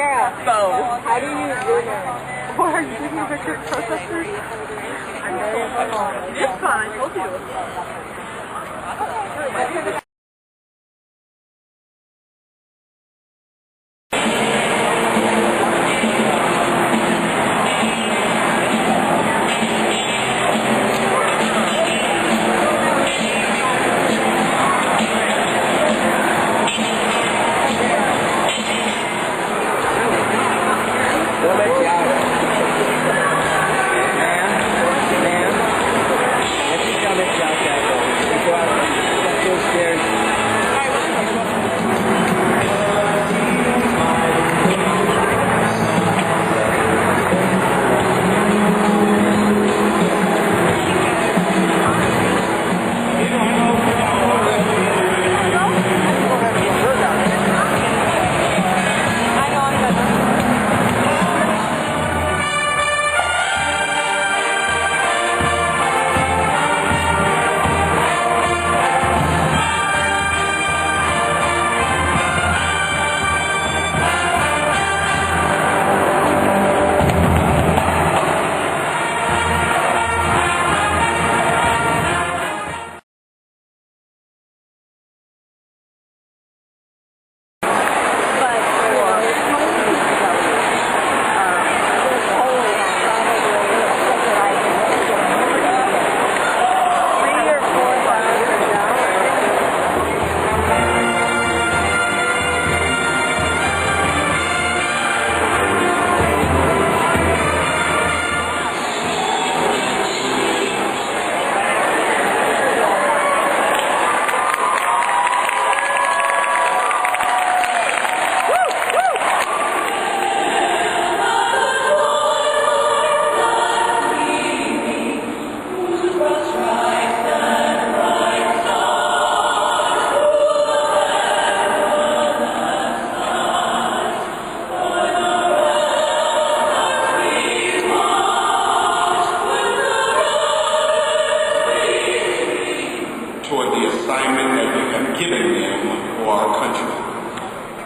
Yeah. So, How do you use your name? why are you taking pictures of protesters? It's fine, I told you.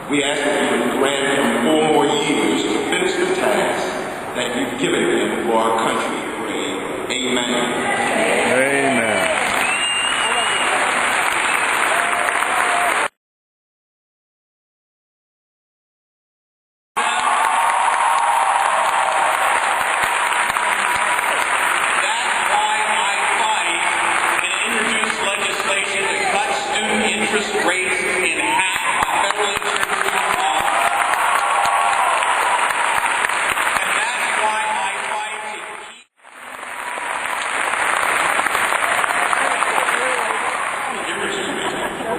We ask that you would grant him 4 more years to finish the task that you've given him for our country. Pray. Amen. Amen. That's why I fight and introduce legislation to cut student interest rates in half on federal insurance.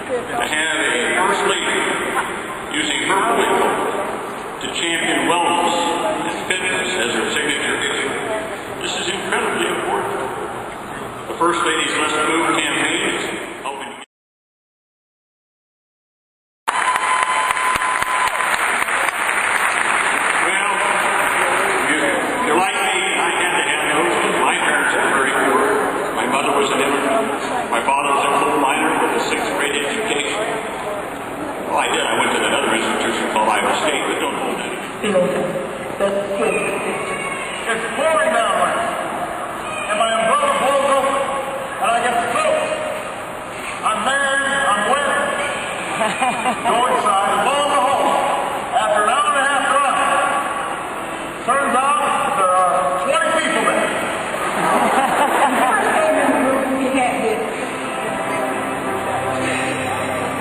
To have a First Lady using her political to champion wellness and fitness as her signature issue. This is incredibly important. The First Lady's Let's Move campaign is helping to get well, you're like me, I had to have those. My parents were very poor. My mother was an immigrant. My father was a coal miner with a 6th grade education. Well, I did. I went to that other institution called Iowa State, but don't hold that. It's pouring down rain, and my umbrella blows open, and I get soaked. I'm married, I'm wet. Go inside, blow in the hole. After an hour and a half drive, turns out there are 20 people there.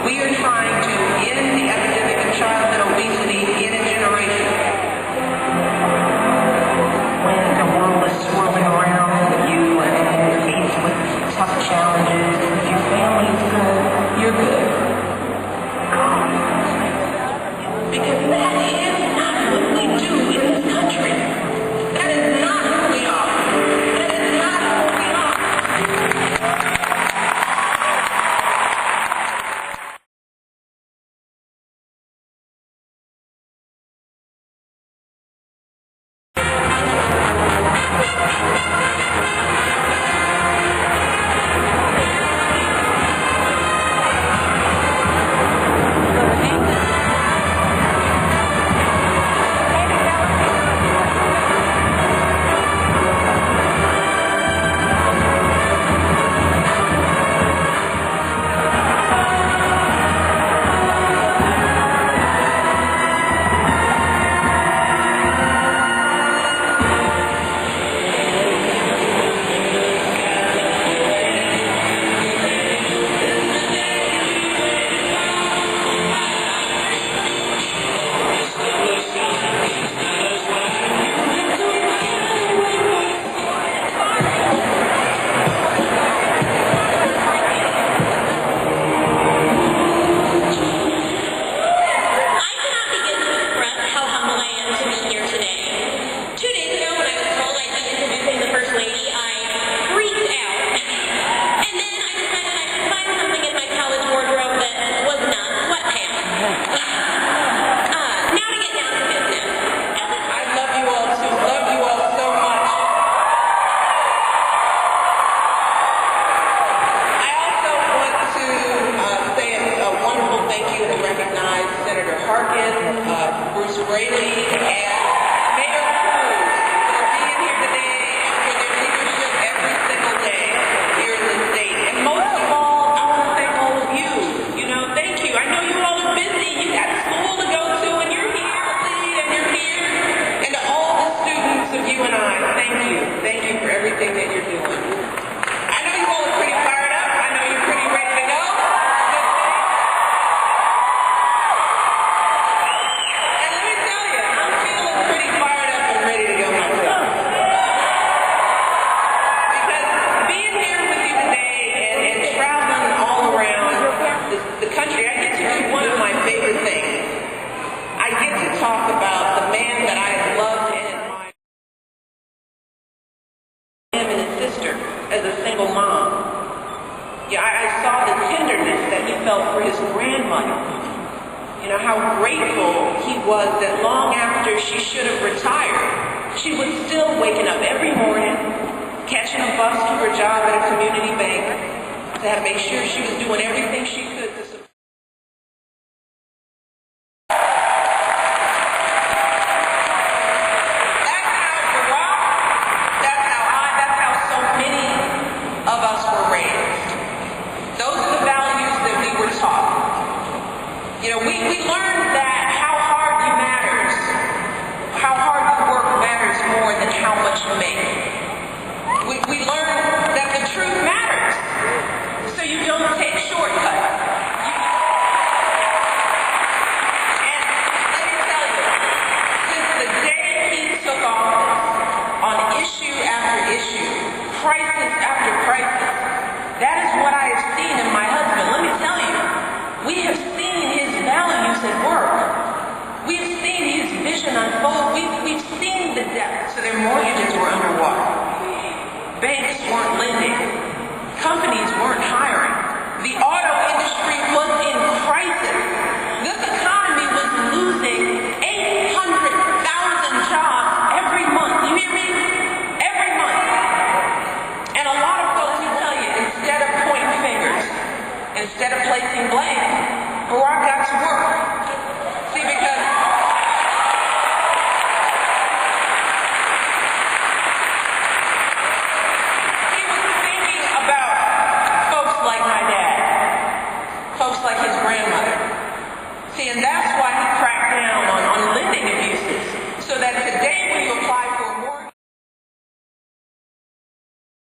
We are trying to end the epidemic of childhood obesity in a generation. When the world is swirling around you and you're faced with tough challenges, if your family is good, you're good. Larkin, Bruce Braley, and Mayor Cruz for being here today and for their leadership every single day here in the state. And most of all, I want to thank all of you. You know, thank you. I know you all are busy. You got school to go to, and you're here, Lee, and you're here. And to all the students of UNI, thank you. Thank you for everything that you're doing. I know you all are pretty fired up. I know you're pretty ready to go. And let me tell you, I'm feeling pretty fired up and ready to go myself. Because being here with you today and traveling all around the country, I get to do one of my favorite things. I get to talk about the man that I loved and admired. Him and his sister as a single mom. Yeah, I saw the tenderness that he felt for his grandmother. You know, how grateful he was that long after she should have retired, she was still waking up every morning, catching a bus to her job at a community bank to have make sure she was doing everything she could to support. That's how Barack, that's how I, that's how so many of us were raised. Those are the values that we were taught. You know, we learned that how hard you matters, how hard you work matters more than how much you make. We learned that the truth matters, so you don't take shortcuts. And let me tell you, since the day he took office, on issue after issue, crisis after crisis, that is what I have seen in my husband. Let me tell you, we have seen his values at work. We've seen his vision unfold. We've seen the depth. So their mortgages were underwater. Banks weren't lending. Companies weren't hiring. The auto industry was in crisis. This economy was losing 800,000 jobs every month. You hear me? Every month. And a lot of folks will tell you, instead of pointing fingers, instead of placing blame, Barack got to work. See, because he was thinking about folks like my dad, folks like his grandmother. See, and that's why he cracked down on lending abuses, so that today when you apply for a mortgage,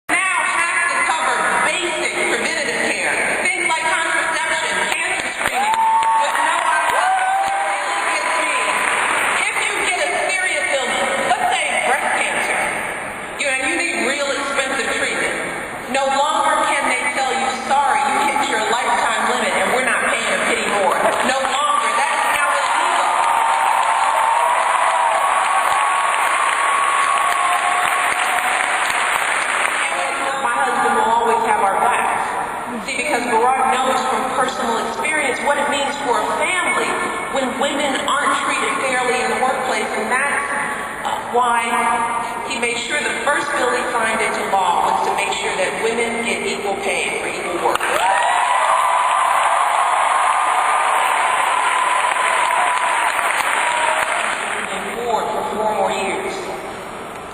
now have to cover basic preventative care, things like contraception, cancer screening, with no idea. Really gets me. If you get a serious illness, let's say breast cancer, you know, you need real expensive treatment. No longer can they tell you, sorry, you hit your lifetime limit and we're not paying a penny more. No longer. That is now illegal. And my husband will always have our backs. See, because Barack knows from personal experience what it means for a family when women aren't treated fairly in the workplace, and that's why he made sure the first bill he signed into law was to make sure that women get equal pay for equal work. For 4 more years.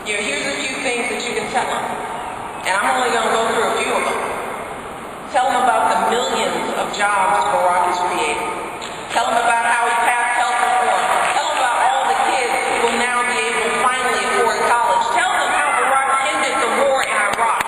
You know, here's a few things that you can tell them, and I'm only going to go through a few of them. Tell them about the millions of jobs Barack has created. Tell them about how he passed health reform. Tell them about all the kids who will now be able to finally afford college. Tell them how Barack ended the war in Iraq.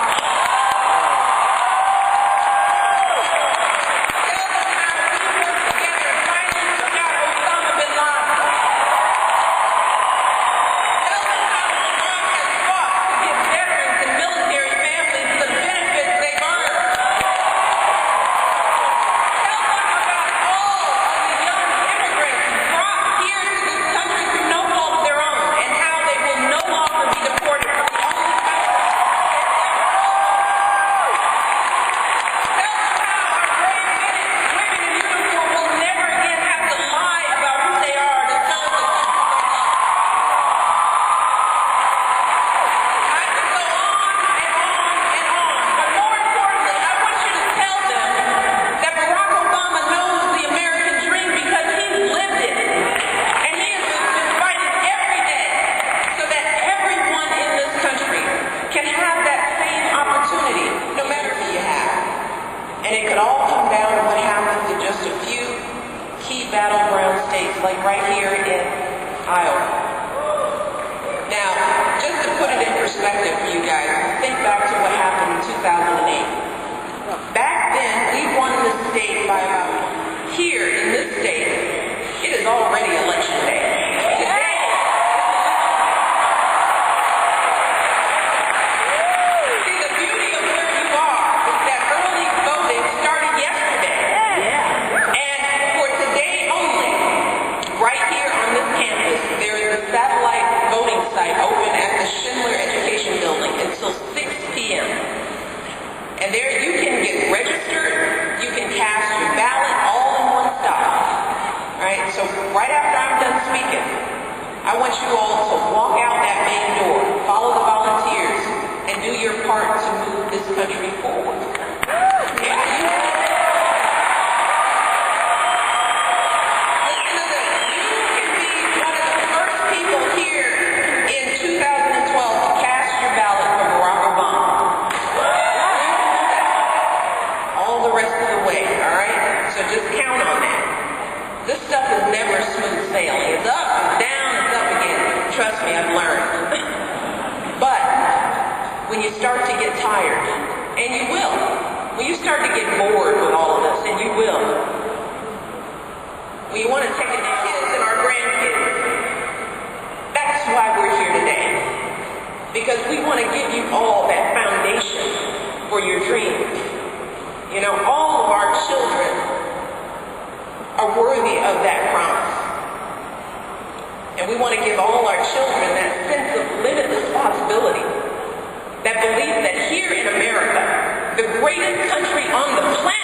like right here in Iowa. Now, just to put it in perspective for you guys, think back to what happened in 2008. Back then, we won the state by about, here in this state, it is already election day. Today, see, the beauty of where you are is that early voting started yesterday. And for today only, right here on this campus, there is a satellite voting site open at the Schindler Education Building until 6 p.m. And there you can get registered, you can cast your ballot all in one stop. Right? So right after I'm done speaking, I want you all to walk out that main door, follow the volunteers, and do your part to move this country forward. Yeah. Listen to this. You can be one of the first people here in 2012 to cast your ballot for Barack Obama. All the rest of the way, all right? So just count on that. This stuff is never smooth sailing. It's up, it's down, it's up again. Trust me, I've learned. But when you start to get tired, and you will, when you start to get bored with all of this, and you will, when you want to take it to kids and our grandkids, that's why we're here today. Because we want to give you all that foundation for your dreams. You know, all of our children are worthy of that promise. And we want to give all our children that sense of limitless possibility, that belief that here in America, the greatest country on the planet,